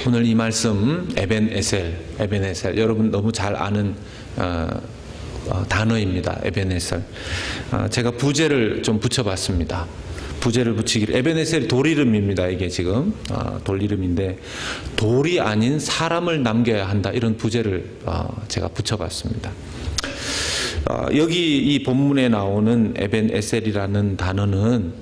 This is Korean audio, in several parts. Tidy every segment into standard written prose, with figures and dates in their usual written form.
오늘 이 말씀 에벤에셀 여러분 너무 잘 아는 단어입니다. 에벤에셀. 제가 부제를 좀 붙여봤습니다. 부제를 붙이기를 에벤에셀이 돌 이름입니다. 이게 지금 돌 이름인데 돌이 아닌 사람을 남겨야 한다 이런 부제를 제가 붙여봤습니다. 여기 이 본문에 나오는 에벤에셀이라는 단어는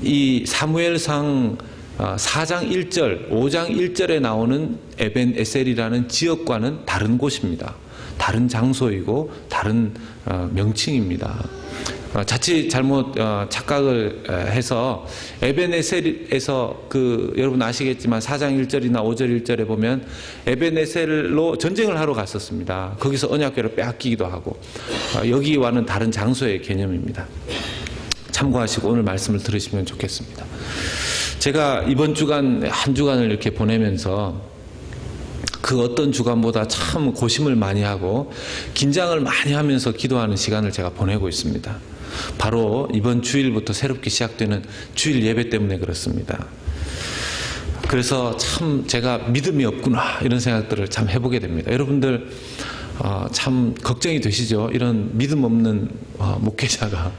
이 사무엘상 4장 1절, 5장 1절에 나오는 에벤에셀이라는 지역과는 다른 곳입니다. 다른 장소이고 다른 명칭입니다. 자칫 잘못 착각을 해서 에벤에셀에서 여러분 아시겠지만 4장 1절이나 5절 1절에 보면 에벤에셀로 전쟁을 하러 갔었습니다. 거기서 언약궤를 빼앗기기도 하고 여기와는 다른 장소의 개념입니다. 참고하시고 오늘 말씀을 들으시면 좋겠습니다. 제가 이번 주간 한 주간을 이렇게 보내면서 그 어떤 주간보다 참 고심을 많이 하고 긴장을 많이 하면서 기도하는 시간을 제가 보내고 있습니다. 바로 이번 주일부터 새롭게 시작되는 주일 예배 때문에 그렇습니다. 그래서 참 제가 믿음이 없구나 이런 생각들을 참 해보게 됩니다. 여러분들 참 걱정이 되시죠? 이런 믿음 없는 목회자가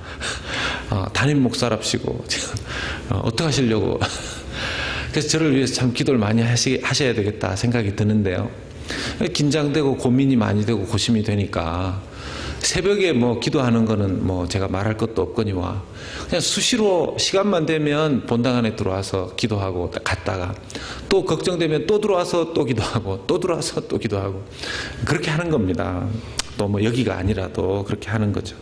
담임 목사랍시고 어떻게 하시려고 그래서 저를 위해서 참 기도를 많이 하셔야 되겠다 생각이 드는데요. 긴장되고 고민이 많이 되고 고심이 되니까 새벽에 기도하는 거는 제가 말할 것도 없거니와 그냥 수시로 시간만 되면 본당 안에 들어와서 기도하고 갔다가 또 걱정되면 또 들어와서 또 기도하고 또 들어와서 또 기도하고 그렇게 하는 겁니다. 또 여기가 아니라도 그렇게 하는 거죠.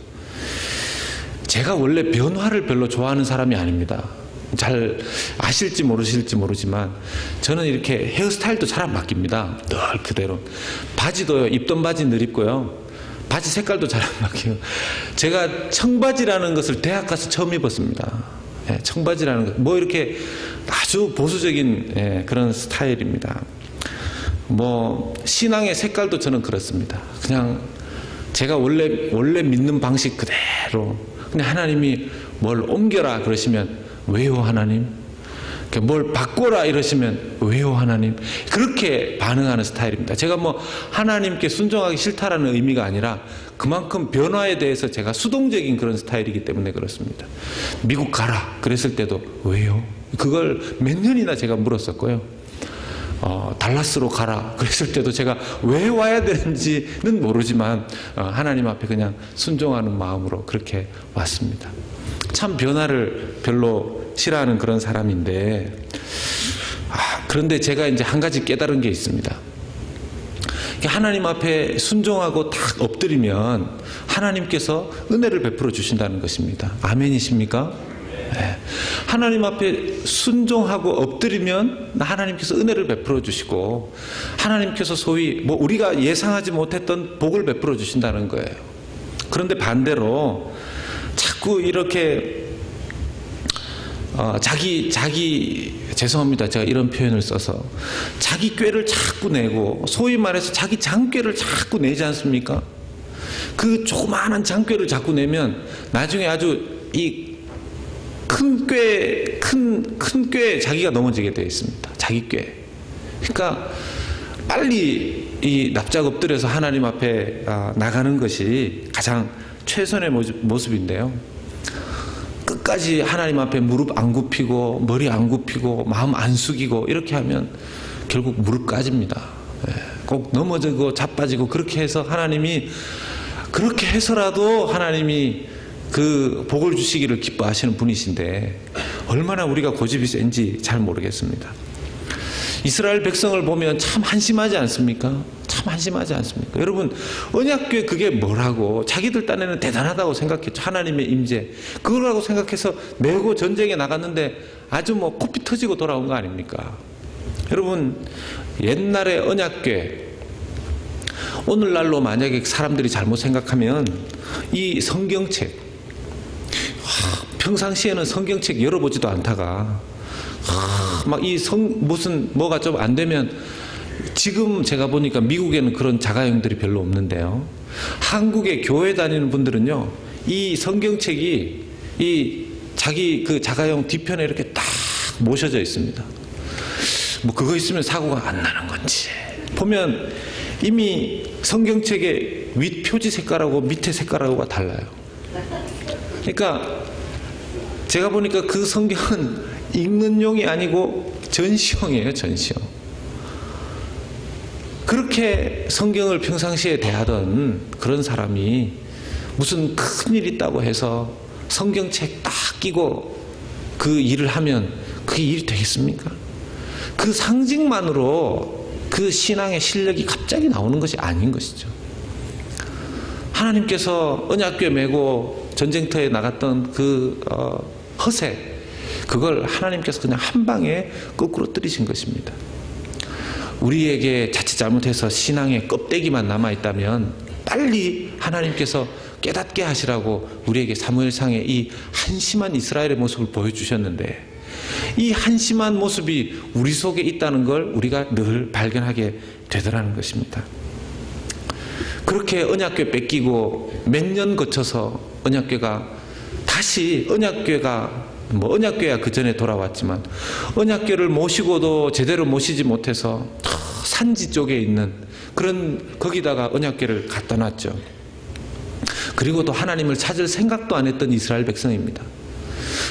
제가 원래 변화를 별로 좋아하는 사람이 아닙니다. 잘 아실지 모르실지 모르지만 저는 이렇게 헤어스타일도 잘 안 바뀝니다. 늘 그대로. 바지도요, 입던 바지 늘 입고요. 바지 색깔도 잘 안 바뀌어요. 제가 청바지라는 것을 대학 가서 처음 입었습니다. 청바지라는 것, 이렇게 아주 보수적인 그런 스타일입니다. 신앙의 색깔도 저는 그렇습니다. 그냥 제가 원래 믿는 방식 그대로. 근데 하나님이 뭘 옮겨라 그러시면 왜요 하나님? 뭘 바꿔라 이러시면 왜요 하나님? 그렇게 반응하는 스타일입니다. 제가 하나님께 순종하기 싫다라는 의미가 아니라 그만큼 변화에 대해서 제가 수동적인 그런 스타일이기 때문에 그렇습니다. 미국 가라 그랬을 때도 왜요? 그걸 몇 년이나 제가 물었었고요. 달라스로 가라 그랬을 때도 제가 왜 와야 되는지는 모르지만 하나님 앞에 그냥 순종하는 마음으로 그렇게 왔습니다. 참 변화를 별로 싫어하는 그런 사람인데 그런데 제가 이제 한 가지 깨달은 게 있습니다. 하나님 앞에 순종하고 딱 엎드리면 하나님께서 은혜를 베풀어 주신다는 것입니다. 아멘이십니까? 네. 하나님 앞에 순종하고 엎드리면 하나님께서 은혜를 베풀어 주시고 하나님께서 소위 우리가 예상하지 못했던 복을 베풀어 주신다는 거예요. 그런데 반대로 자꾸 이렇게 죄송합니다. 제가 이런 표현을 써서 자기 꾀를 자꾸 내고 소위 말해서 자기 장꾀를 자꾸 내지 않습니까? 그 조그마한 장꾀를 자꾸 내면 나중에 아주 이 큰 꾀에 자기가 넘어지게 되어 있습니다. 자기 꾀. 그러니까 빨리 이 납작 엎드려서 하나님 앞에 나가는 것이 가장 최선의 모습인데요. 끝까지 하나님 앞에 무릎 안 굽히고 머리 안 굽히고 마음 안 숙이고 이렇게 하면 결국 무릎 까집니다. 꼭 넘어지고 자빠지고 그렇게 해서 하나님이 그렇게 해서라도 하나님이 그 복을 주시기를 기뻐하시는 분이신데 얼마나 우리가 고집이 센지 잘 모르겠습니다. 이스라엘 백성을 보면 참 한심하지 않습니까? 참 한심하지 않습니까? 여러분 언약궤 그게 뭐라고 자기들 딴에는 대단하다고 생각했죠. 하나님의 임재 그거라고 생각해서 메고 전쟁에 나갔는데 아주 코피 터지고 돌아온 거 아닙니까? 여러분 옛날의 언약궤 오늘날로 만약에 사람들이 잘못 생각하면 이 성경책 평상시에는 성경책 열어보지도 않다가 뭐가 좀 안 되면 지금 제가 보니까 미국에는 그런 자가용들이 별로 없는데요. 한국에 교회 다니는 분들은요, 이 성경책이 자기 그 자가용 뒤편에 이렇게 딱 모셔져 있습니다. 뭐 그거 있으면 사고가 안 나는 건지 보면 이미 성경책의 윗 표지 색깔하고 밑에 색깔하고가 달라요. 그러니까 제가 보니까 그 성경은 읽는 용이 아니고 전시용이에요. 전시용. 그렇게 성경을 평상시에 대하던 그런 사람이 무슨 큰일 있다고 해서 성경책 딱 끼고 그 일을 하면 그게 일이 되겠습니까? 그 상징만으로 그 신앙의 실력이 갑자기 나오는 것이 아닌 것이죠. 하나님께서 언약궤 메고 전쟁터에 나갔던 그 허세, 그걸 하나님께서 그냥 한 방에 거꾸로 때리신 것입니다. 우리에게 자칫 잘못해서 신앙의 껍데기만 남아있다면 빨리 하나님께서 깨닫게 하시라고 우리에게 사무엘상의 이 한심한 이스라엘의 모습을 보여주셨는데, 이 한심한 모습이 우리 속에 있다는 걸 우리가 늘 발견하게 되더라는 것입니다. 그렇게 언약궤 뺏기고 몇 년 거쳐서 언약궤가 다시 언약궤야 그 전에 돌아왔지만 언약궤를 모시고도 제대로 모시지 못해서 산지 쪽에 있는 그런 거기다가 언약궤를 갖다 놨죠. 그리고도 하나님을 찾을 생각도 안 했던 이스라엘 백성입니다.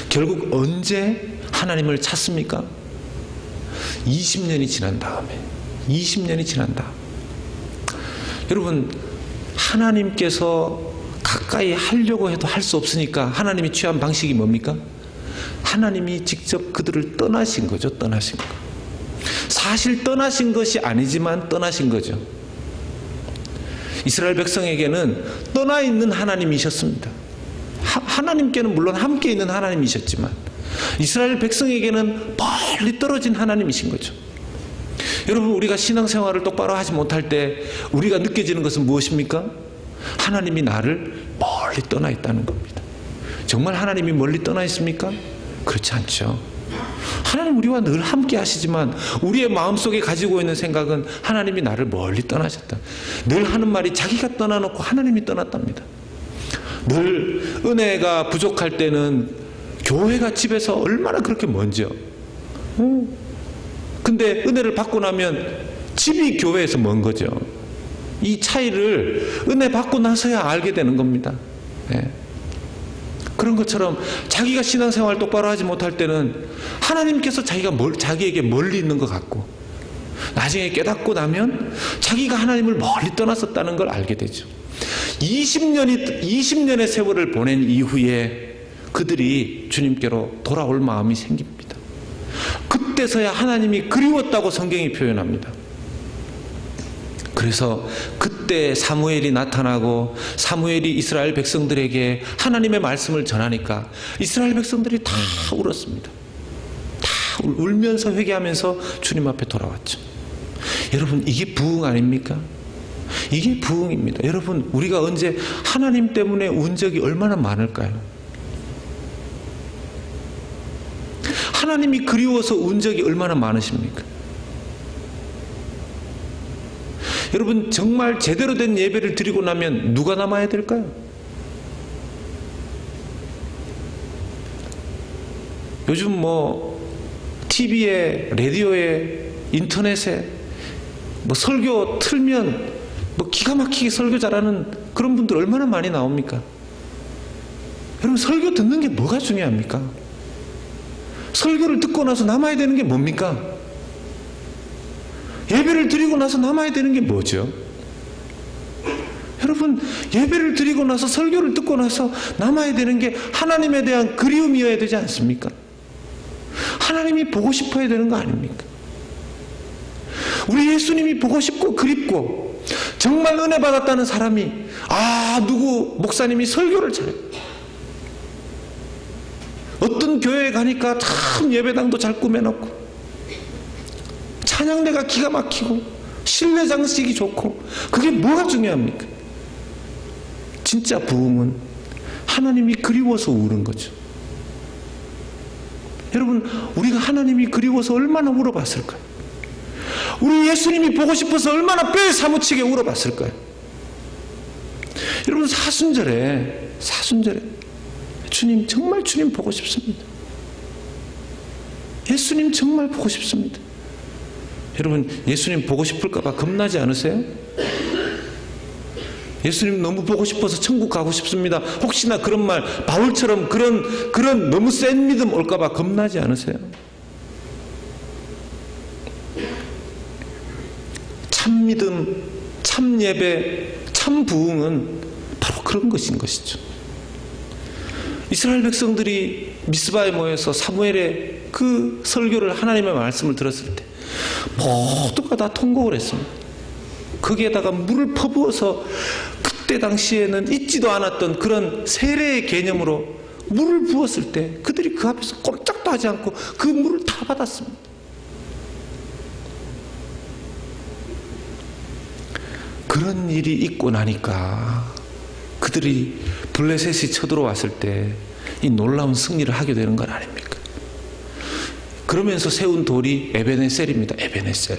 결국 언제 하나님을 찾습니까? 20년이 지난 다음에. 20년이 지난 다음. 여러분, 하나님께서 가까이 하려고 해도 할 수 없으니까 하나님이 취한 방식이 뭡니까? 하나님이 직접 그들을 떠나신 거죠. 떠나신 거. 사실 떠나신 것이 아니지만 떠나신 거죠. 이스라엘 백성에게는 떠나 있는 하나님이셨습니다. 하나님께는 물론 함께 있는 하나님이셨지만 이스라엘 백성에게는 멀리 떨어진 하나님이신 거죠. 여러분, 우리가 신앙생활을 똑바로 하지 못할 때 우리가 느껴지는 것은 무엇입니까? 하나님이 나를 멀리 떠나 있다는 겁니다. 정말 하나님이 멀리 떠나 있습니까? 그렇지 않죠. 하나님 우리와 늘 함께 하시지만 우리의 마음속에 가지고 있는 생각은 하나님이 나를 멀리 떠나셨다. 늘 하는 말이 자기가 떠나놓고 하나님이 떠났답니다. 늘 은혜가 부족할 때는 교회가 집에서 얼마나 그렇게 먼지요. 근데 은혜를 받고 나면 집이 교회에서 먼 거죠. 이 차이를 은혜 받고 나서야 알게 되는 겁니다. 네. 그런 것처럼 자기가 신앙생활 똑바로 하지 못할 때는 하나님께서 자기에게 멀리 있는 것 같고, 나중에 깨닫고 나면 자기가 하나님을 멀리 떠났었다는 걸 알게 되죠. 20년의 세월을 보낸 이후에 그들이 주님께로 돌아올 마음이 생깁니다. 그때서야 하나님이 그리웠다고 성경이 표현합니다. 그래서 그때 사무엘이 나타나고 사무엘이 이스라엘 백성들에게 하나님의 말씀을 전하니까 이스라엘 백성들이 다 울었습니다. 다 울면서 회개하면서 주님 앞에 돌아왔죠. 여러분, 이게 부흥 아닙니까? 이게 부흥입니다. 여러분, 우리가 언제 하나님 때문에 운 적이 얼마나 많을까요? 하나님이 그리워서 운 적이 얼마나 많으십니까? 여러분, 정말 제대로 된 예배를 드리고 나면 누가 남아야 될까요? 요즘 뭐 TV에, 라디오에, 인터넷에 뭐 설교 틀면 뭐 기가 막히게 설교 잘하는 그런 분들 얼마나 많이 나옵니까? 여러분, 설교 듣는 게 뭐가 중요합니까? 설교를 듣고 나서 남아야 되는 게 뭡니까? 예배를 드리고 나서 남아야 되는 게 뭐죠? 여러분, 예배를 드리고 나서 설교를 듣고 나서 남아야 되는 게 하나님에 대한 그리움이어야 되지 않습니까? 하나님이 보고 싶어야 되는 거 아닙니까? 우리 예수님이 보고 싶고 그립고 정말 은혜 받았다는 사람이 누구 목사님이 설교를 잘해요. 어떤 교회에 가니까 참 예배당도 잘 꾸며놓고 찬양대가 기가 막히고 실내 장식이 좋고, 그게 뭐가 중요합니까? 진짜 부흥은 하나님이 그리워서 우는 거죠. 여러분, 우리가 하나님이 그리워서 얼마나 울어봤을까요? 우리 예수님이 보고 싶어서 얼마나 뼈에 사무치게 울어봤을까요? 여러분, 사순절에 주님, 정말 주님 보고 싶습니다. 예수님 정말 보고 싶습니다. 여러분, 예수님 보고 싶을까 봐 겁나지 않으세요? 예수님 너무 보고 싶어서 천국 가고 싶습니다. 혹시나 그런 말, 바울처럼 그런 너무 센 믿음 올까 봐 겁나지 않으세요? 참 믿음, 참 예배, 참 부흥은 바로 그런 것인 것이죠. 이스라엘 백성들이 미스바에 모여서 사무엘의 그 설교를, 하나님의 말씀을 들었을 때 모두가 다 통곡을 했습니다. 거기에다가 물을 퍼부어서 그때 당시에는 있지도 않았던 그런 세례의 개념으로 물을 부었을 때 그들이 그 앞에서 꼼짝도 하지 않고 그 물을 다 받았습니다. 그런 일이 있고 나니까 그들이 블레셋이 쳐들어왔을 때 이 놀라운 승리를 하게 되는 건 아닙니까? 그러면서 세운 돌이 에벤에셀입니다. 에벤에셀.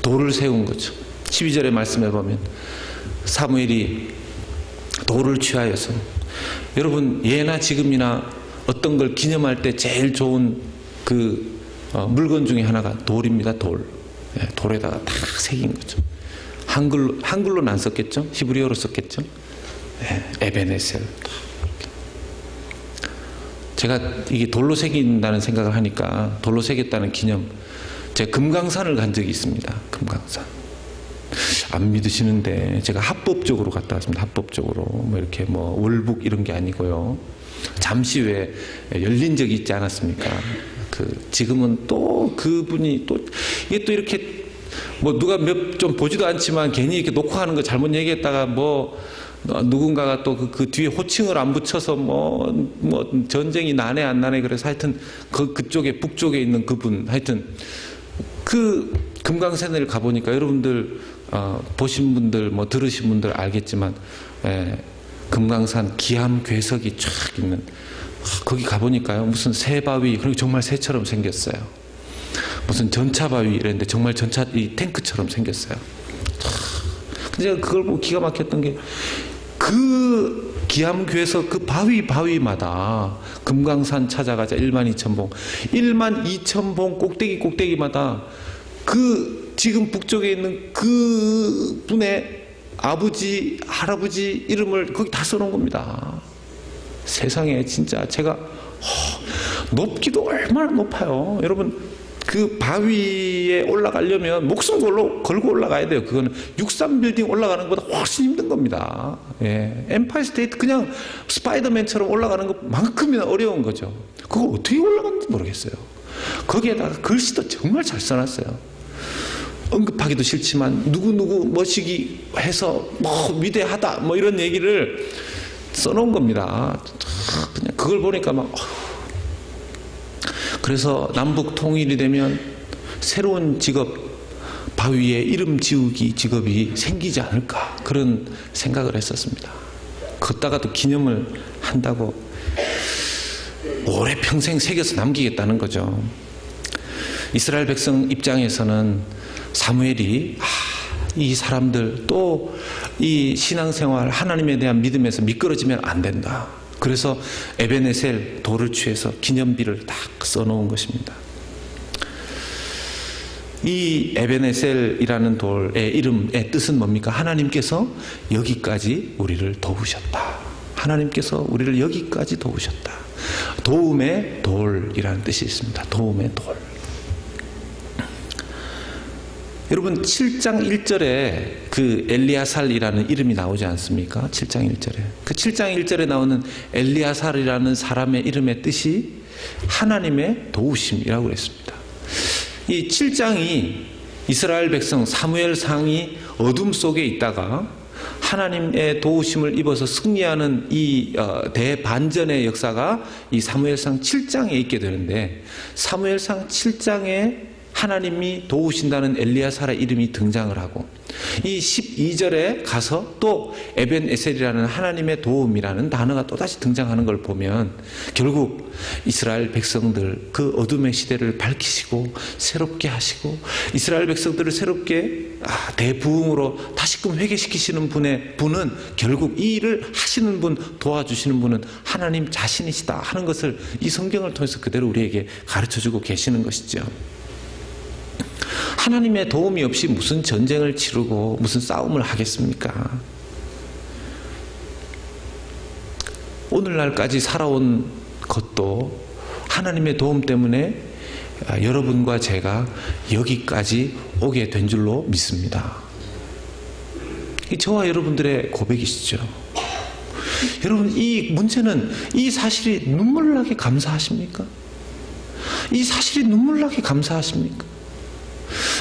돌을 세운 거죠. 12절의 말씀에 보면 사무엘이 돌을 취하여서, 여러분 예나 지금이나 어떤 걸 기념할 때 제일 좋은 그 물건 중에 하나가 돌입니다. 돌. 돌에다가 다 새긴 거죠. 한글로는 안 썼겠죠? 히브리어로 썼겠죠? 에벤에셀. 제가 이게 돌로 새긴다는 생각을 하니까, 돌로 새겼다는 기념, 제가 금강산을 간 적이 있습니다. 금강산. 안 믿으시는데 제가 합법적으로 갔다 왔습니다. 합법적으로. 뭐 이렇게 뭐 월북 이런 게 아니고요. 잠시 왜 열린 적이 있지 않았습니까? 지금은 또 그분이 또 이게 또 이렇게 뭐 누가 좀 보지도 않지만 괜히 이렇게 녹화하는 거 잘못 얘기했다가 뭐 누군가가 또 그 뒤에 호칭을 안 붙여서 뭐 전쟁이 나네 안 나네, 그래서 하여튼 그쪽에 북쪽에 있는 그분, 하여튼 그 금강산을 가보니까 여러분들 보신 분들 뭐 들으신 분들 알겠지만, 금강산 기암 괴석이 쫙 있는, 거기 가보니까요 무슨 새바위, 그리고 정말 새처럼 생겼어요. 무슨 전차바위 이랬는데 정말 전차 이 탱크처럼 생겼어요. 근데 제가 그걸 보고 기가 막혔던 게, 그 기암괴석 그 바위마다 금강산 찾아가자 12,000봉 12,000봉 꼭대기마다 그 지금 북쪽에 있는 그 분의 아버지 할아버지 이름을 거기 다 써놓은 겁니다. 세상에 진짜 제가 높기도 얼마나 높아요. 여러분, 그 바위에 올라가려면 목숨 걸고 올라가야 돼요. 그거는 63빌딩 올라가는 것보다 훨씬 힘든 겁니다. 엠파이어 스테이트 그냥 스파이더맨처럼 올라가는 것만큼이나 어려운 거죠. 그걸 어떻게 올라가는지 모르겠어요. 거기에다가 글씨도 정말 잘 써놨어요. 언급하기도 싫지만 누구누구 멋이기 해서 뭐 위대하다 뭐 이런 얘기를 써놓은 겁니다. 그냥 그걸 보니까 막 그래서 남북 통일이 되면 새로운 직업, 바위에 이름 지우기 직업이 생기지 않을까, 그런 생각을 했었습니다. 걷다가도 기념을 한다고 오래 평생 새겨서 남기겠다는 거죠. 이스라엘 백성 입장에서는 사무엘이 이 사람들 또 이 신앙생활, 하나님에 대한 믿음에서 미끄러지면 안 된다. 그래서 에벤에셀 돌을 취해서 기념비를 딱 써놓은 것입니다. 이 에벤에셀이라는 돌의 이름의 뜻은 뭡니까? 하나님께서 여기까지 우리를 도우셨다. 하나님께서 우리를 여기까지 도우셨다. 도움의 돌이라는 뜻이 있습니다. 도움의 돌. 여러분 7장 1절에 그 엘리아살이라는 이름이 나오지 않습니까? 7장 1절에. 그 7장 1절에 나오는 엘리아살이라는 사람의 이름의 뜻이 하나님의 도우심이라고 그랬습니다. 이 7장이 이스라엘 백성 사무엘상이 어둠 속에 있다가 하나님의 도우심을 입어서 승리하는 이 대반전의 역사가 이 사무엘상 7장에 있게 되는데, 사무엘상 7장에 하나님이 도우신다는 엘리야살의 이름이 등장을 하고, 이 12절에 가서 또 에벤에셀이라는 하나님의 도움이라는 단어가 또다시 등장하는 걸 보면, 결국 이스라엘 백성들 그 어둠의 시대를 밝히시고 새롭게 하시고 이스라엘 백성들을 새롭게 대부흥으로 다시금 회개시키시는 분은 결국 이 일을 하시는 분, 도와주시는 분은 하나님 자신이시다 하는 것을 이 성경을 통해서 그대로 우리에게 가르쳐주고 계시는 것이죠. 하나님의 도움이 없이 무슨 전쟁을 치르고 무슨 싸움을 하겠습니까? 오늘날까지 살아온 것도 하나님의 도움 때문에 여러분과 제가 여기까지 오게 된 줄로 믿습니다. 저와 여러분들의 고백이시죠. 여러분, 이 문제는, 이 사실이 눈물 나게 감사하십니까? 이 사실이 눈물 나게 감사하십니까?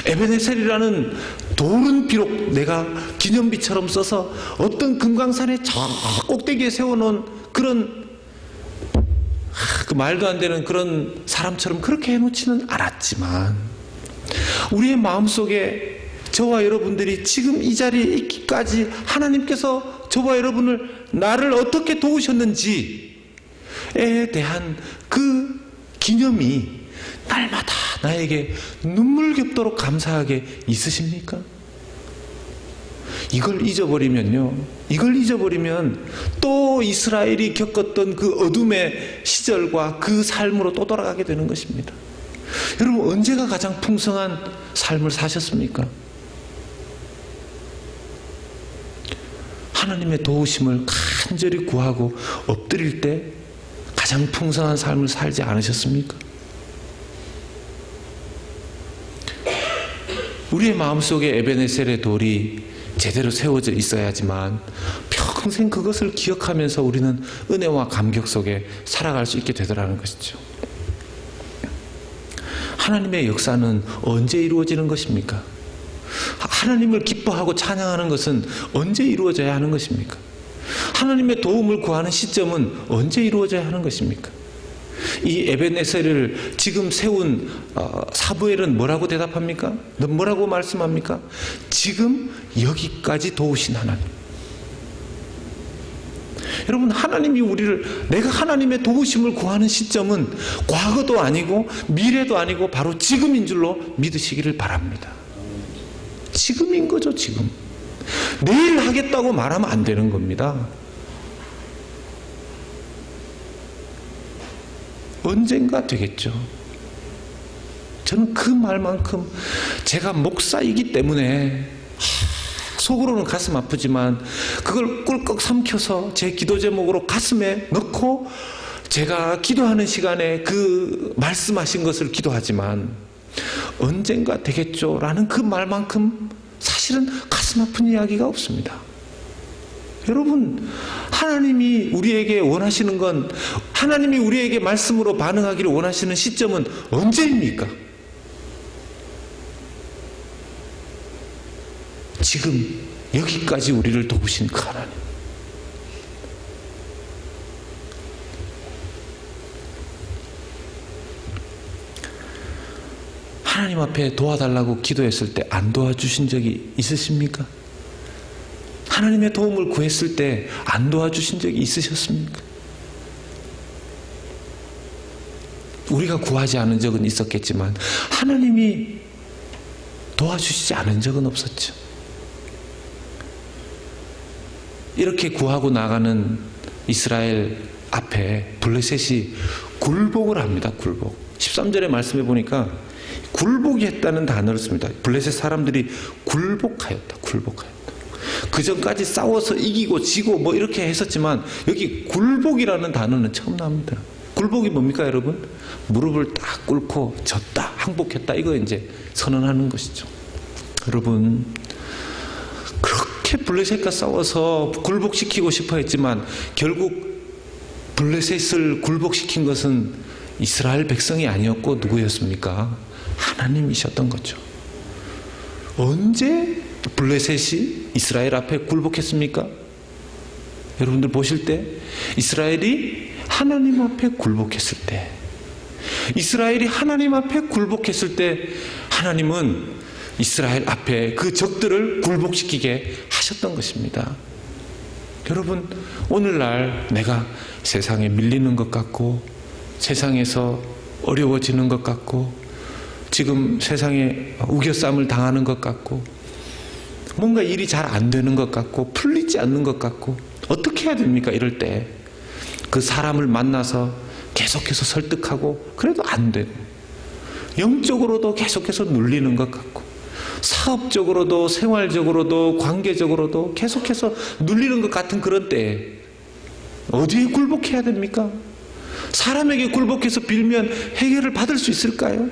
에벤에셀이라는 돌은 비록 내가 기념비처럼 써서 어떤 금강산의 저 꼭대기에 세워놓은 그런 그 말도 안 되는 그런 사람처럼 그렇게 해놓지는 않았지만, 우리의 마음속에 저와 여러분들이 지금 이 자리에 있기까지 하나님께서 저와 여러분을, 나를 어떻게 도우셨는지에 대한 그 기념이 날마다 나에게 눈물겹도록 감사하게 있으십니까? 이걸 잊어버리면요, 이걸 잊어버리면 또 이스라엘이 겪었던 그 어둠의 시절과 그 삶으로 또 돌아가게 되는 것입니다. 여러분, 언제가 가장 풍성한 삶을 사셨습니까? 하나님의 도우심을 간절히 구하고 엎드릴 때 가장 풍성한 삶을 살지 않으셨습니까? 우리의 마음속에 에벤에셀의 돌이 제대로 세워져 있어야지만 평생 그것을 기억하면서 우리는 은혜와 감격 속에 살아갈 수 있게 되더라는 것이죠. 하나님의 역사는 언제 이루어지는 것입니까? 하나님을 기뻐하고 찬양하는 것은 언제 이루어져야 하는 것입니까? 하나님의 도움을 구하는 시점은 언제 이루어져야 하는 것입니까? 이 에벤에셀을 지금 세운 사무엘은 뭐라고 대답합니까? 뭐라고 말씀합니까? 지금 여기까지 도우신 하나님. 여러분, 하나님이 우리를, 내가 하나님의 도우심을 구하는 시점은 과거도 아니고 미래도 아니고 바로 지금인 줄로 믿으시기를 바랍니다. 지금인 거죠, 지금. 내일 하겠다고 말하면 안 되는 겁니다. 언젠가 되겠죠. 저는 그 말만큼, 제가 목사이기 때문에 속으로는 가슴 아프지만 그걸 꿀꺽 삼켜서 제 기도 제목으로 가슴에 넣고 제가 기도하는 시간에 그 말씀하신 것을 기도하지만 언젠가 되겠죠 라는 그 말만큼 사실은 가슴 아픈 이야기가 없습니다. 여러분, 하나님이 우리에게 원하시는 건, 하나님이 우리에게 말씀으로 반응하기를 원하시는 시점은 언제입니까? 지금 여기까지 우리를 도우신 그 하나님. 하나님 앞에 도와달라고 기도했을 때 안 도와주신 적이 있으십니까? 하나님의 도움을 구했을 때 안 도와주신 적이 있으셨습니까? 우리가 구하지 않은 적은 있었겠지만 하나님이 도와주시지 않은 적은 없었죠. 이렇게 구하고 나가는 이스라엘 앞에 블레셋이 굴복을 합니다. 굴복. 13절의 말씀에 보니까 굴복이 했다는 단어를 씁니다. 블레셋 사람들이 굴복하였다. 굴복하였다. 그 전까지 싸워서 이기고 지고 뭐 이렇게 했었지만 여기 굴복이라는 단어는 처음 나옵니다. 굴복이 뭡니까, 여러분? 무릎을 딱 꿇고 졌다, 항복했다, 이거 이제 선언하는 것이죠. 여러분, 그렇게 블레셋과 싸워서 굴복시키고 싶어 했지만 결국 블레셋을 굴복시킨 것은 이스라엘 백성이 아니었고 누구였습니까? 하나님이셨던 거죠. 언제 블레셋이 이스라엘 앞에 굴복했습니까? 여러분들 보실 때 이스라엘이 하나님 앞에 굴복했을 때, 이스라엘이 하나님 앞에 굴복했을 때 하나님은 이스라엘 앞에 그 적들을 굴복시키게 하셨던 것입니다. 여러분, 오늘날 내가 세상에 밀리는 것 같고 세상에서 어려워지는 것 같고 지금 세상에 우겨쌈을 당하는 것 같고 뭔가 일이 잘 안 되는 것 같고 풀리지 않는 것 같고 어떻게 해야 됩니까? 이럴 때 그 사람을 만나서 계속해서 설득하고 그래도 안 되고, 영적으로도 계속해서 눌리는 것 같고, 사업적으로도 생활적으로도 관계적으로도 계속해서 눌리는 것 같은 그런 때에 어디에 굴복해야 됩니까? 사람에게 굴복해서 빌면 해결을 받을 수 있을까요?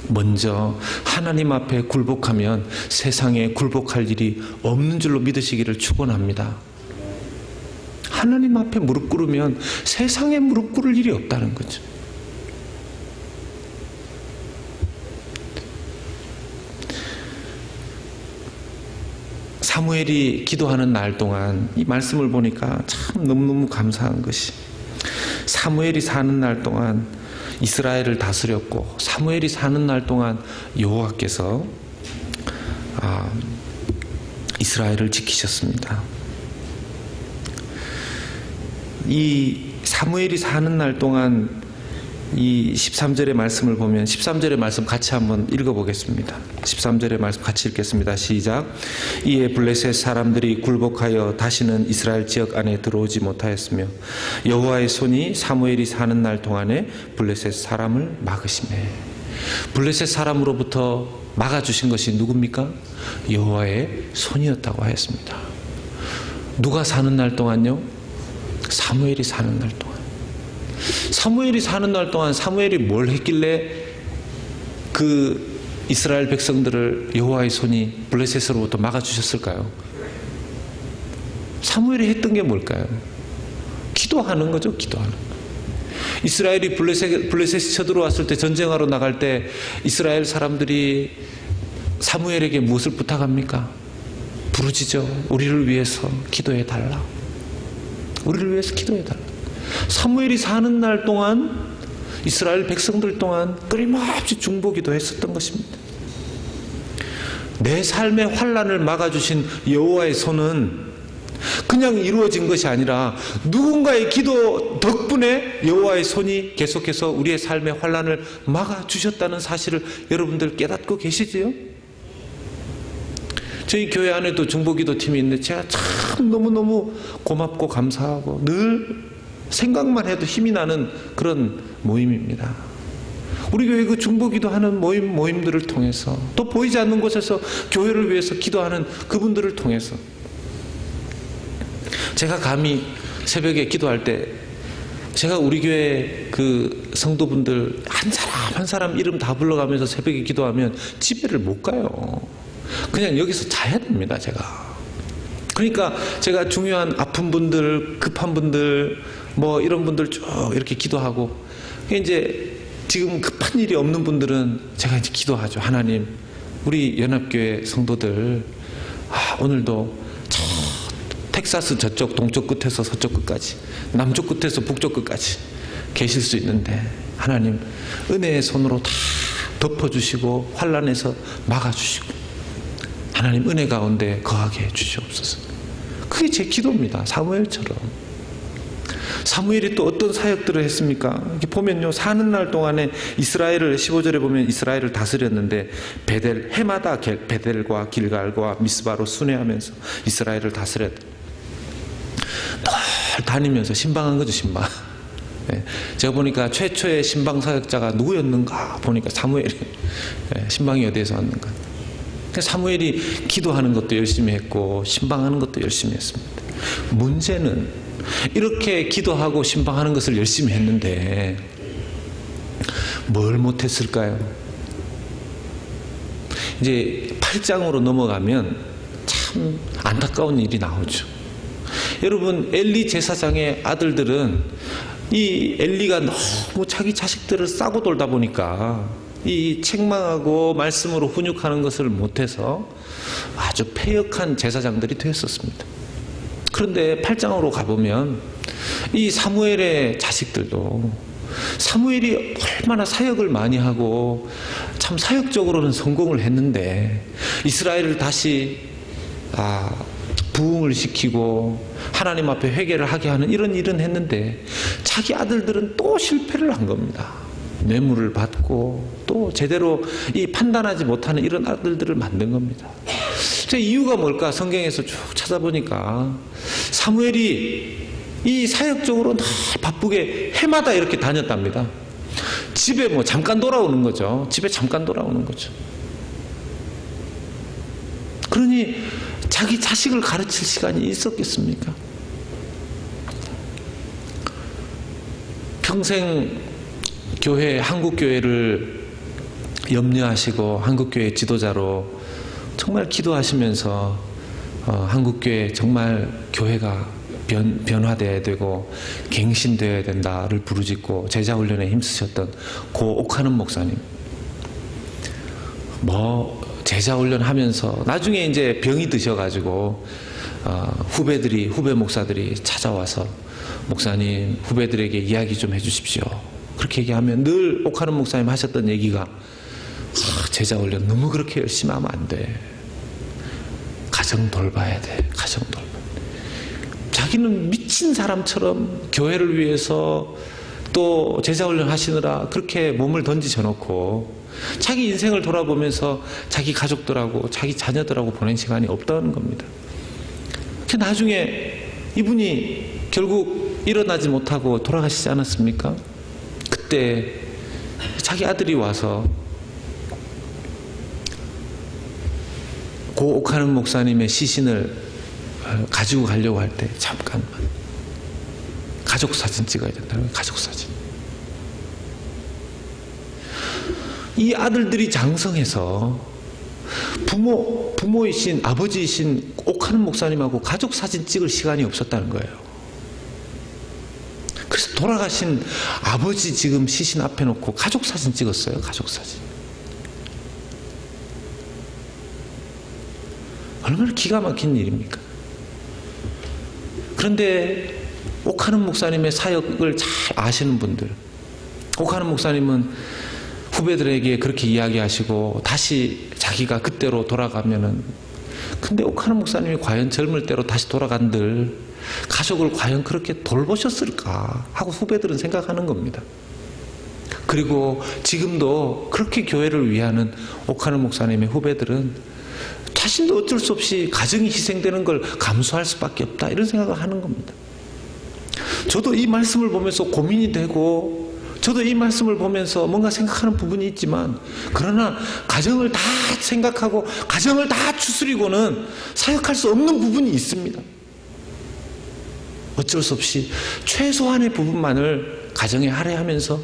먼저 하나님 앞에 굴복하면 세상에 굴복할 일이 없는 줄로 믿으시기를 축원합니다. 하나님 앞에 무릎 꿇으면 세상에 무릎 꿇을 일이 없다는 거죠. 사무엘이 기도하는 날 동안 이 말씀을 보니까 참 너무너무 감사한 것이, 사무엘이 사는 날 동안 이스라엘을 다스렸고, 사무엘이 사는 날 동안 여호와께서 이스라엘을 지키셨습니다. 이 사무엘이 사는 날 동안 이 13절의 말씀을 보면, 13절의 말씀 같이 한번 읽어보겠습니다. 13절의 말씀 같이 읽겠습니다. 시작. 이에 블레셋 사람들이 굴복하여 다시는 이스라엘 지역 안에 들어오지 못하였으며 여호와의 손이 사무엘이 사는 날 동안에 블레셋 사람을 막으시매. 블레셋 사람으로부터 막아주신 것이 누굽니까? 여호와의 손이었다고 하였습니다. 누가 사는 날 동안요? 사무엘이 사는 날 동안. 사무엘이 사는 날 동안 사무엘이 뭘 했길래 그 이스라엘 백성들을 여호와의 손이 블레셋으로부터 막아주셨을까요? 사무엘이 했던 게 뭘까요? 기도하는 거죠. 기도하는 거. 이스라엘이 블레셋이 쳐들어왔을 때, 전쟁하러 나갈 때 이스라엘 사람들이 사무엘에게 무엇을 부탁합니까? 부르짖어 우리를 위해서 기도해달라. 우리를 위해서 기도해달라. 사무엘이 사는 날 동안 이스라엘 백성들 동안 끊임없이 중보기도 했었던 것입니다. 내 삶의 환난을 막아주신 여호와의 손은 그냥 이루어진 것이 아니라 누군가의 기도 덕분에 여호와의 손이 계속해서 우리의 삶의 환난을 막아주셨다는 사실을 여러분들 깨닫고 계시지요? 저희 교회 안에도 중보기도 팀이 있는데 제가 참 너무너무 고맙고 감사하고 늘 생각만 해도 힘이 나는 그런 모임입니다. 우리 교회 그 중보기도 하는 모임들을 통해서, 또 보이지 않는 곳에서 교회를 위해서 기도하는 그분들을 통해서 제가 감히 새벽에 기도할 때 제가 우리 교회 그 성도분들 한 사람 한 사람 이름 다 불러가면서 새벽에 기도하면 집에를 못 가요. 그냥 여기서 자야 됩니다. 제가. 그러니까 제가 중요한 아픈 분들, 급한 분들, 뭐 이런 분들 쭉 이렇게 기도하고, 이제 지금 급한 일이 없는 분들은 제가 이제 기도하죠. 하나님, 우리 연합교회 성도들 오늘도 저 텍사스 저쪽 동쪽 끝에서 서쪽 끝까지, 남쪽 끝에서 북쪽 끝까지 계실 수 있는데 하나님 은혜의 손으로 다 덮어주시고 환난에서 막아주시고 하나님 은혜 가운데 거하게 해주시옵소서. 그게 제 기도입니다. 사무엘처럼. 사무엘이 또 어떤 사역들을 했습니까? 이렇게 보면요, 사는 날 동안에 이스라엘을, 15절에 보면 이스라엘을 다스렸는데 해마다 베델과 길갈과 미스바로 순회하면서 이스라엘을 다스렸다. 늘 다니면서 신방한 거죠. 신방. 네. 제가 보니까 최초의 신방 사역자가 누구였는가 보니까 사무엘이. 네. 신방이 어디에서 왔는가. 사무엘이 기도하는 것도 열심히 했고 신방하는 것도 열심히 했습니다. 문제는 이렇게 기도하고 신방하는 것을 열심히 했는데 뭘 못했을까요? 이제 8장으로 넘어가면 참 안타까운 일이 나오죠. 여러분, 엘리 제사장의 아들들은 이 엘리가 너무 자기 자식들을 싸고 돌다 보니까 이 책망하고 말씀으로 훈육하는 것을 못해서 아주 패역한 제사장들이 되었었습니다. 그런데 8장으로 가보면 이 사무엘의 자식들도, 사무엘이 얼마나 사역을 많이 하고 참 사역적으로는 성공을 했는데 이스라엘을 다시 부흥을 시키고 하나님 앞에 회개를 하게 하는 이런 일은 했는데 자기 아들들은 또 실패를 한 겁니다. 뇌물을 받고 또 제대로 이 판단하지 못하는 이런 아들들을 만든 겁니다. 이유가 뭘까? 성경에서 쭉 찾아보니까 사무엘이 이 사역적으로 늘 바쁘게 해마다 이렇게 다녔답니다. 집에 뭐 잠깐 돌아오는 거죠. 집에 잠깐 돌아오는 거죠. 그러니 자기 자식을 가르칠 시간이 있었겠습니까? 평생 교회, 한국교회를 염려하시고 한국교회 지도자로 정말 기도하시면서 한국교회 정말 교회가 변화되어야 되고 갱신되어야 된다를 부르짖고 제자훈련에 힘쓰셨던 고 옥하는 목사님, 제자훈련 하면서 나중에 이제 병이 드셔가지고 후배 목사들이 찾아와서 목사님, 후배들에게 이야기 좀 해주십시오. 그렇게 얘기하면 늘 옥하는 목사님 하셨던 얘기가 제자훈련 너무 그렇게 열심히 하면 안 돼. 가정 돌봐야 돼. 가정 돌봐. 자기는 미친 사람처럼 교회를 위해서 또 제자훈련 하시느라 그렇게 몸을 던지셔 놓고 자기 인생을 돌아보면서 자기 가족들하고 자기 자녀들하고 보낸 시간이 없다는 겁니다. 나중에 이분이 결국 일어나지 못하고 돌아가시지 않았습니까? 그때 자기 아들이 와서 고 옥하는 목사님의 시신을 가지고 가려고 할 때 잠깐만 가족사진 찍어야 된다는 거예요. 가족사진. 이 아들들이 장성해서 부모이신 아버지이신 옥하는 목사님하고 가족사진 찍을 시간이 없었다는 거예요. 그래서 돌아가신 아버지 지금 시신 앞에 놓고 가족사진 찍었어요. 가족사진. 얼마나 기가 막힌 일입니까? 그런데 옥하는 목사님의 사역을 잘 아시는 분들, 옥하는 목사님은 후배들에게 그렇게 이야기하시고 다시 자기가 그때로 돌아가면은, 근데 옥하는 목사님이 과연 젊을 때로 다시 돌아간들 가족을 과연 그렇게 돌보셨을까 하고 후배들은 생각하는 겁니다. 그리고 지금도 그렇게 교회를 위하는 옥하는 목사님의 후배들은 자신도 어쩔 수 없이 가정이 희생되는 걸 감수할 수밖에 없다, 이런 생각을 하는 겁니다. 저도 이 말씀을 보면서 고민이 되고, 저도 이 말씀을 보면서 뭔가 생각하는 부분이 있지만, 그러나 가정을 다 생각하고 가정을 다 추스리고는 사역할 수 없는 부분이 있습니다. 어쩔 수 없이 최소한의 부분만을 가정에 할애하면서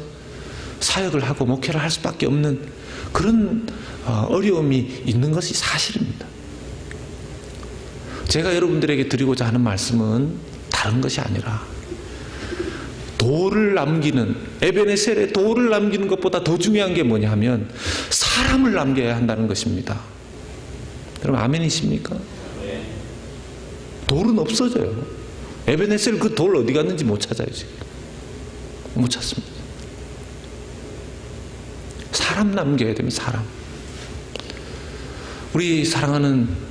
사역을 하고 목회를 할 수밖에 없는 그런 어려움이 있는 것이 사실입니다. 제가 여러분들에게 드리고자 하는 말씀은 다른 것이 아니라, 도를 남기는, 에벤에셀의 도를 남기는 것보다 더 중요한 게 뭐냐 하면 사람을 남겨야 한다는 것입니다. 여러분 아멘이십니까? 돌은 없어져요. 에벤에셀 그 돌 어디 갔는지 못 찾아요. 지금 못 찾습니다. 사람 남겨야 됩니다. 사람. 우리 사랑하는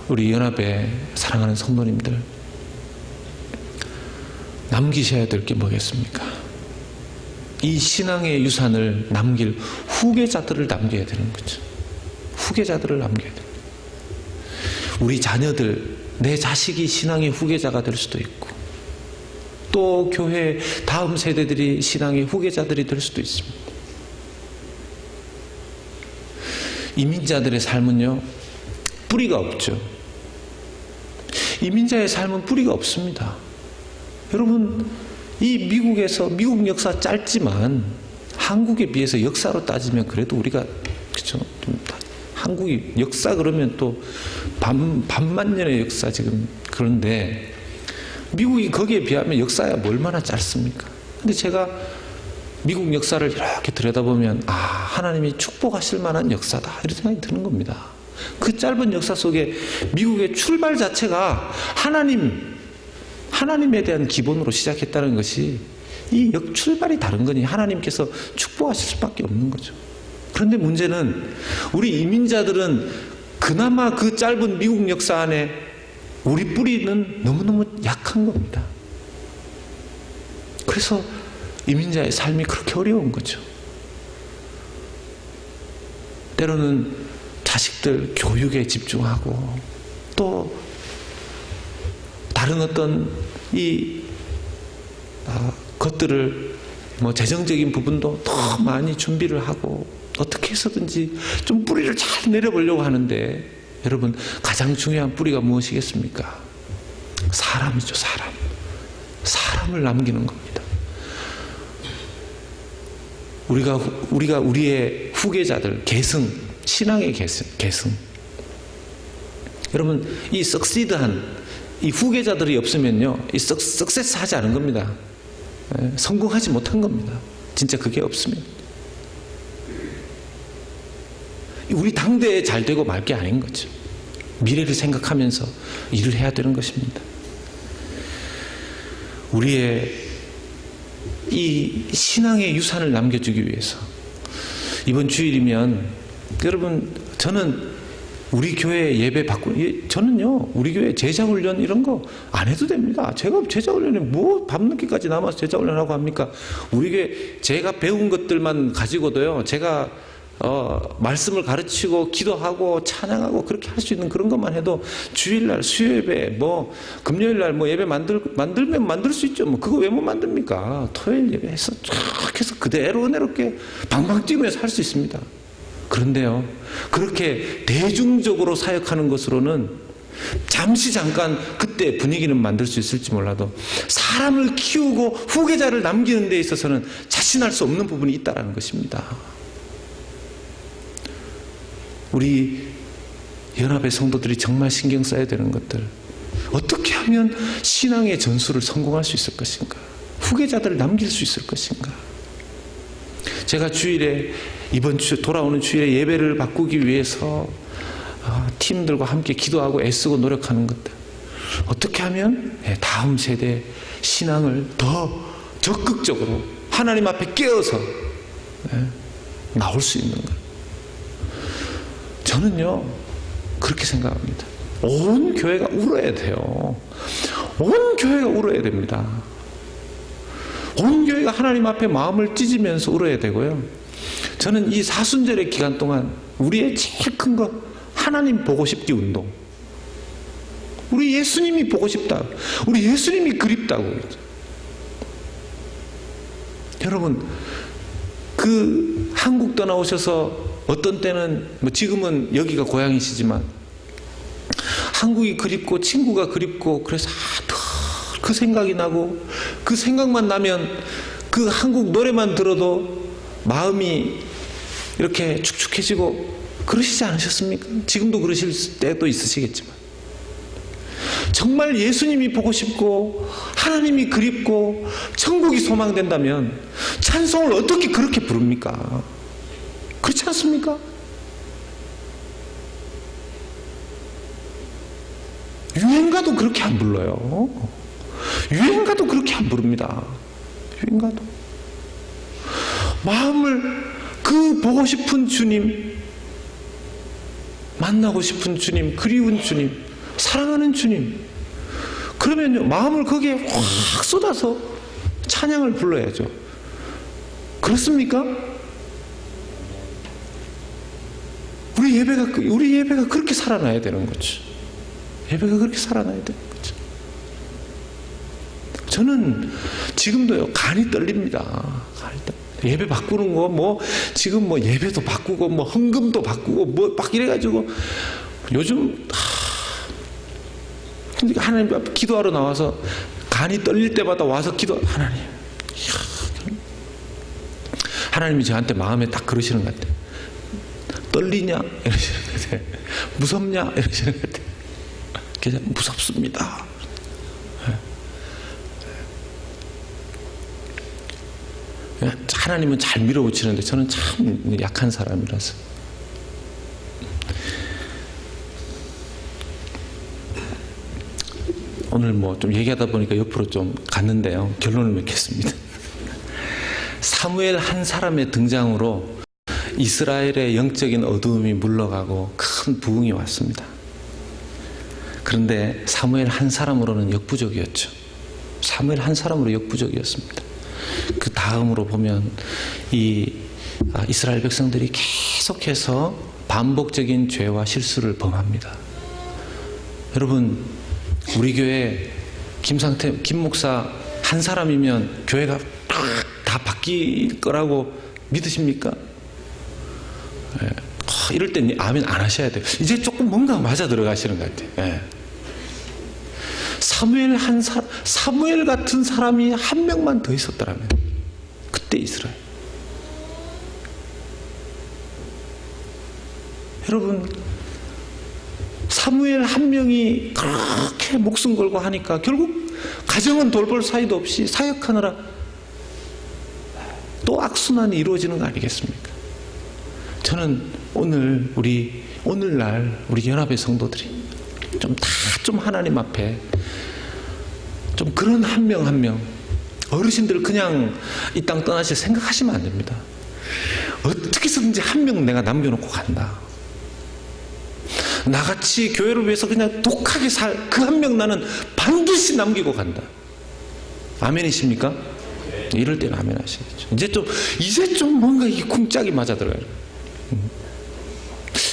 우리 연합의 사랑하는 성도님들, 남기셔야 될 게 뭐겠습니까? 이 신앙의 유산을 남길 후계자들을 남겨야 되는 거죠. 후계자들을 남겨야 됩니다. 우리 자녀들, 내 자식이 신앙의 후계자가 될 수도 있고, 또 교회 다음 세대들이 신앙의 후계자들이 될 수도 있습니다. 이민자들의 삶은요, 뿌리가 없죠. 이민자의 삶은 뿌리가 없습니다. 여러분, 이 미국에서, 미국 역사 짧지만 한국에 비해서 역사로 따지면 그래도 우리가, 그쵸? 한국이 역사 그러면 또 반만 년의 역사 지금, 그런데 미국이 거기에 비하면 역사야 얼마나 짧습니까? 근데 제가 미국 역사를 이렇게 들여다보면, 하나님이 축복하실 만한 역사다, 이런 생각이 드는 겁니다. 그 짧은 역사 속에 미국의 출발 자체가 하나님에 대한 기본으로 시작했다는 것이, 이 출발이 다른 거니 하나님께서 축복하실 수밖에 없는 거죠. 그런데 문제는 우리 이민자들은 그나마 그 짧은 미국 역사 안에 우리 뿌리는 너무너무 약한 겁니다. 그래서 이민자의 삶이 그렇게 어려운 거죠. 때로는 자식들 교육에 집중하고, 또 다른 어떤 이 것들을 뭐 재정적인 부분도 더 많이 준비를 하고 어떻게 해서든지 좀 뿌리를 잘 내려보려고 하는데, 여러분 가장 중요한 뿌리가 무엇이겠습니까? 사람이죠. 사람을 남기는 겁니다. 우리가 우리의 후계자들, 신앙의 계승. 여러분 이 석시드한 이 후계자들이 없으면요, 이 석세스 하지 않은 겁니다. 성공하지 못한 겁니다. 진짜 그게 없으면. 우리 당대에 잘 되고 말 게 아닌 거죠. 미래를 생각하면서 일을 해야 되는 것입니다. 우리의 이 신앙의 유산을 남겨주기 위해서 이번 주일이면, 여러분 저는 우리 교회 예배 저는요 우리 교회 제자훈련 이런 거 안 해도 됩니다. 제가 제자훈련에 뭐 밤늦게까지 남아서 제자훈련하고 합니까? 우리 교회 제가 배운 것들만 가지고도요, 제가 말씀을 가르치고 기도하고 찬양하고 그렇게 할 수 있는 그런 것만 해도 주일날 수요예배, 뭐 금요일날 뭐 예배 만들면 만들 수 있죠. 뭐 그거 왜 못 만듭니까? 토요일 예배해서 쫙 해서 그대로 은혜롭게 방방 뛰면서 할 수 있습니다. 그런데요, 그렇게 대중적으로 사역하는 것으로는 잠깐 그때 분위기는 만들 수 있을지 몰라도 사람을 키우고 후계자를 남기는 데 있어서는 자신할 수 없는 부분이 있다는 것입니다. 우리 연합의 성도들이 정말 신경 써야 되는 것들, 어떻게 하면 신앙의 전수를 성공할 수 있을 것인가, 후계자들을 남길 수 있을 것인가. 제가 이번 돌아오는 주일에 예배를 바꾸기 위해서 팀들과 함께 기도하고 애쓰고 노력하는 것들, 어떻게 하면 다음 세대 신앙을 더 적극적으로 하나님 앞에 깨어서 나올 수 있는 것. 저는요 그렇게 생각합니다. 온 교회가 울어야 돼요. 온 교회가 울어야 됩니다. 온 교회가 하나님 앞에 마음을 찢으면서 울어야 되고요. 저는 이 사순절의 기간 동안 우리의 제일 큰 거, 하나님 보고 싶기 운동. 우리 예수님이 보고 싶다, 우리 예수님이 그립다고 그러죠. 여러분 그 한국 떠나오셔서 어떤 때는 뭐 지금은 여기가 고향이시지만 한국이 그립고 친구가 그립고, 그래서 그 생각이 나고, 그 생각만 나면 그 한국 노래만 들어도 마음이 이렇게 축축해지고 그러시지 않으셨습니까? 지금도 그러실 때도 있으시겠지만, 정말 예수님이 보고 싶고 하나님이 그립고 천국이 소망된다면 찬송을 어떻게 그렇게 부릅니까? 그렇지 않습니까? 유행가도 그렇게 안 불러요. 유행가도 그렇게 안 부릅니다. 유행가도. 마음을 그 보고 싶은 주님, 만나고 싶은 주님, 그리운 주님, 사랑하는 주님, 그러면요 마음을 거기에 확 쏟아서 찬양을 불러야죠. 그렇습니까? 우리 예배가 그렇게 살아나야 되는 거죠. 예배가 그렇게 살아나야 되는 거죠. 저는 지금도요 간이 떨립니다. 예배 바꾸는 거, 뭐 지금 뭐 예배도 바꾸고 뭐 헌금도 바꾸고 뭐 막 이래가지고 요즘 하나님 앞에 기도하러 나와서 간이 떨릴 때마다 와서 하나님이 저한테 마음에 딱 그러시는 것 같아요. 떨리냐? 이러시는 것 같아요. 무섭냐? 이러시는 것 같아요. 그냥 무섭습니다. 하나님은 잘 밀어붙이는데 저는 참 약한 사람이라서. 오늘 뭐 좀 얘기하다 보니까 옆으로 좀 갔는데요. 결론을 맺겠습니다. 사무엘 한 사람의 등장으로 이스라엘의 영적인 어두움이 물러가고 큰 부흥이 왔습니다. 그런데 사무엘 한 사람으로는 역부족이었죠. 사무엘 한 사람으로 역부족이었습니다. 그 다음으로 보면 이스라엘 백성들이 계속해서 반복적인 죄와 실수를 범합니다. 여러분, 우리 교회 김 목사 한 사람이면 교회가 다 바뀔 거라고 믿으십니까? 예. 이럴 땐 아멘 안 하셔야 돼요. 이제 조금 뭔가 맞아 들어가시는 것 같아요. 예. 사무엘 같은 사람이 한 명만 더 있었더라면 그때 이스라엘. 여러분, 사무엘 한 명이 그렇게 목숨 걸고 하니까 결국 가정은 돌볼 사이도 없이 사역하느라 또 악순환이 이루어지는 거 아니겠습니까? 저는 오늘날 우리 연합의 성도들이 좀 하나님 앞에 좀 그런 한 명 한 명, 어르신들 그냥 이 땅 떠나실 생각하시면 안 됩니다. 어떻게 해서든지 한 명 내가 남겨놓고 간다. 나같이 교회를 위해서 그냥 독하게 그 한 명 나는 반드시 남기고 간다. 아멘이십니까? 이럴 때는 아멘 하시겠죠. 이제 좀 뭔가 이 쿵짝이 맞아 들어가요.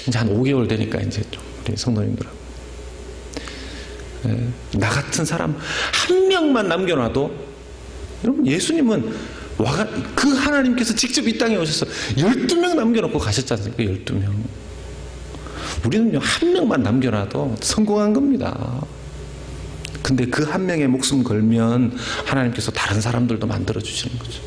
이제 한 5개월 되니까 이제 좀 우리 성도님들하고 나 같은 사람 한 명만 남겨놔도, 여러분, 예수님은 그 하나님께서 직접 이 땅에 오셔서 12명 남겨놓고 가셨지 않습니까? 12명. 우리는요, 한 명만 남겨놔도 성공한 겁니다. 근데 그 한 명의 목숨 걸면 하나님께서 다른 사람들도 만들어 주시는 거죠.